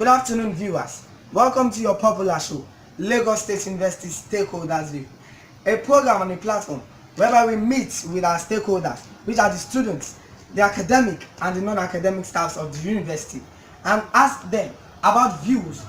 afternoon, viewers. Welcome to your popular show, Lagos State University Stakeholders View, a program and a platform whereby we meet with our stakeholders, which are the students, the academic and the non-academic staffs of the university, and ask them about views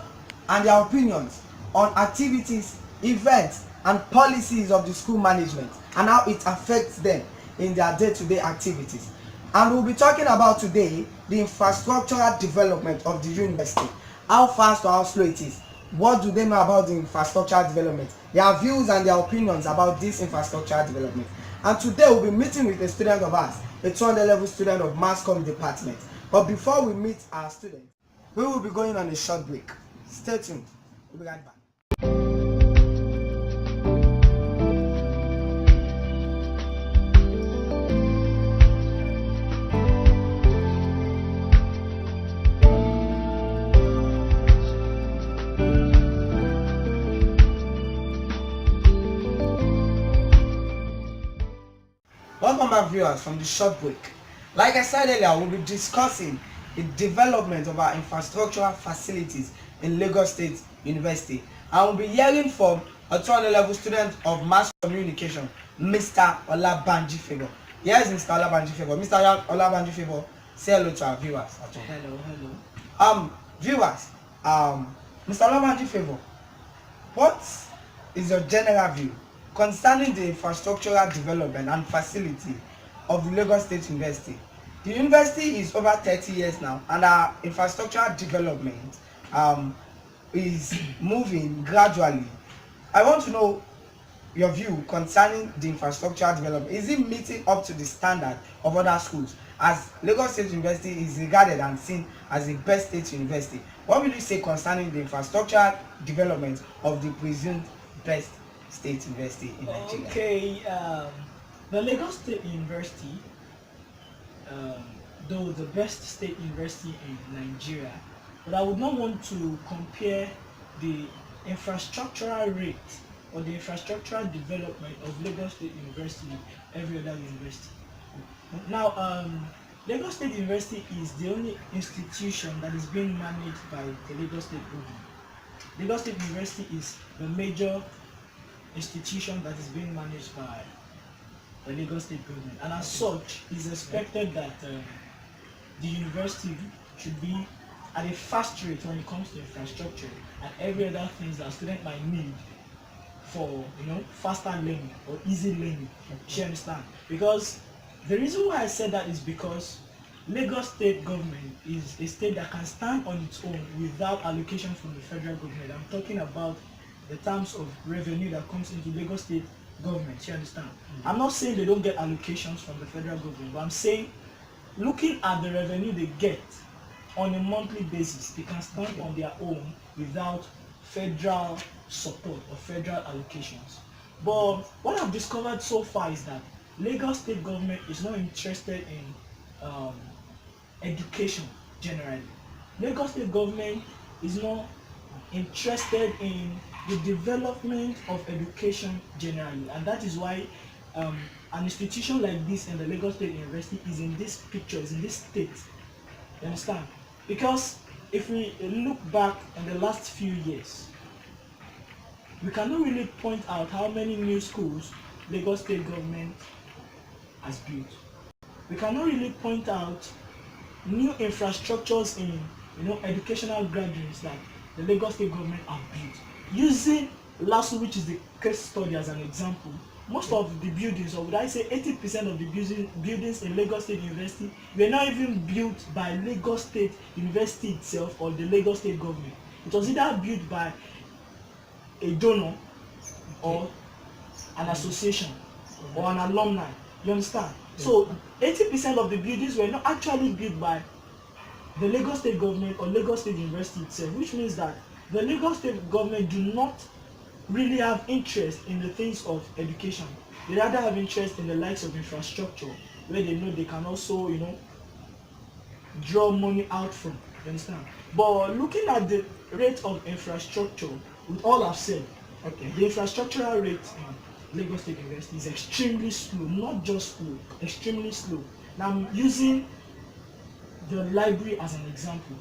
and their opinions on activities, events, and policies of the school management and how it affects them in their day-to-day activities. And we'll be talking about today the infrastructural development of the university, how fast or how slow it is, what do they know about the infrastructural development, their views and their opinions about this infrastructural development. And today we'll be meeting with a student of ours, a 200 level student of Mass Comm department. But before we meet our students, we will be going on a short break. Stay tuned. We'll be right back. Welcome back, viewers, from the short break. Like I said earlier, we'll be discussing the development of our infrastructural facilities in Lagos State University. And we'll be hearing from a 200 level student of mass communication, Mr. Oluwatumininu Favor. Yes, Mr. Oluwatumininu. Mr. Oluwatumininu, say hello to our viewers. Hello. Viewers, Mr. Oluwatumininu, what is your general view concerning the infrastructural development and facility of the Lagos State University? The university is over 30 years now, and our infrastructural development is moving gradually. I want to know your view concerning the infrastructural development. Is it meeting up to the standard of other schools, as Lagos State University is regarded and seen as the best state university? What will you say concerning the infrastructural development of the presumed best state university in Nigeria? Okay, the Lagos State University, though the best state university in Nigeria, but I would not want to compare the infrastructural rate or the infrastructural development of Lagos State University with every other university. Now, Lagos State University is the only institution that is being managed by the Lagos State government. Lagos State University is the major institution that is being managed by the Lagos State government, and as such, it is expected that the university should be at a fast rate when it comes to infrastructure and every other things that student might need for faster learning or easy learning. You understand? Because the reason why I said that is because Lagos State government is a state that can stand on its own without allocation from the federal government. I'm talking about the terms of revenue that comes into Lagos State government. You understand? I'm not saying they don't get allocations from the federal government, but I'm saying looking at the revenue they get on a monthly basis, they can stand on their own without federal support or federal allocations. But what I've discovered so far is that Lagos State government is not interested in education generally. Lagos State government is not interested in the development of education generally, and that is why an institution like this in the Lagos State University is in this picture, is in this state. You understand? Because if we look back in the last few years, we cannot really point out how many new schools Lagos State government has built. We cannot really point out new infrastructures in educational graduates that the Lagos State government have built. Using LASU, which is the case study, as an example, most of the buildings, or would I say 80% of the buildings in Lagos State University, were not even built by Lagos State University itself or the Lagos State government. It was either built by a donor or an association or an alumni. You understand? So 80% of the buildings were not actually built by the Lagos State government or Lagos State University itself, which means that the Lagos State government do not really have interest in the things of education. They rather have interest in the likes of infrastructure, where they know they can also, draw money out from. You understand? But looking at the rate of infrastructure, with all I've said, the infrastructural rate in Lagos State University is extremely slow, not just slow, extremely slow. Now I'm using the library as an example.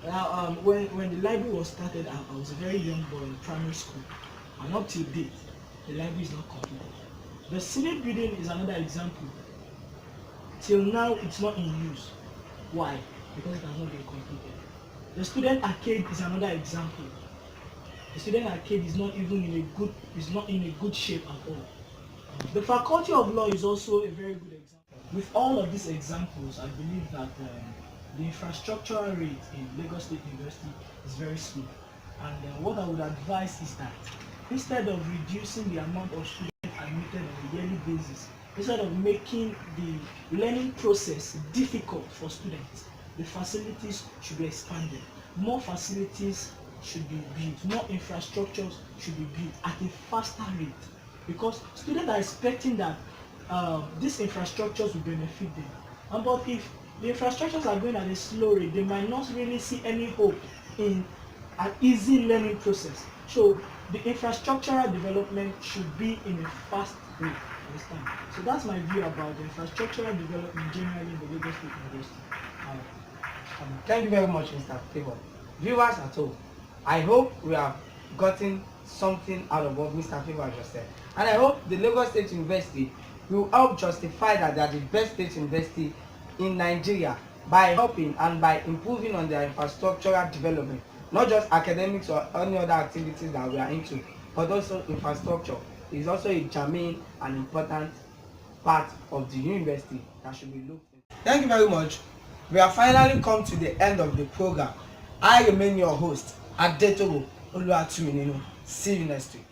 Now, when the library was started, I was a very young boy in primary school, and up till date, the library is not completed. The Senate building is another example. Till now, it's not in use. Why? Because it has not been completed. The student arcade is another example. The student arcade is not even in a good shape at all. The faculty of law is also a very good example. With all of these examples, I believe that the infrastructural rate in Lagos State University is very slow. And what I would advise is that instead of reducing the amount of students admitted on a yearly basis, instead of making the learning process difficult for students, the facilities should be expanded. More facilities should be built, more infrastructures should be built at a faster rate, because students are expecting that these infrastructures will benefit them. But if the infrastructures are going at a slow rate, they might not really see any hope in an easy learning process. So the infrastructural development should be in a fast rate. Understand? So that's my view about the infrastructural development generally in the Lagos State University. Thank you very much, Mr. Favor. Viewers at home, I hope we have gotten something out of what Mr. Favor just said. And I hope the Lagos State University will help justify that they are the best state university in Nigeria by helping and by improving on their infrastructural development. Not just academics or any other activities that we are into, but also infrastructure is also a germane and important part of the university that should be looked into. Thank you very much. We have finally come to the end of the program. I remain your host, Adetoro Oluwatumininu. See you next week.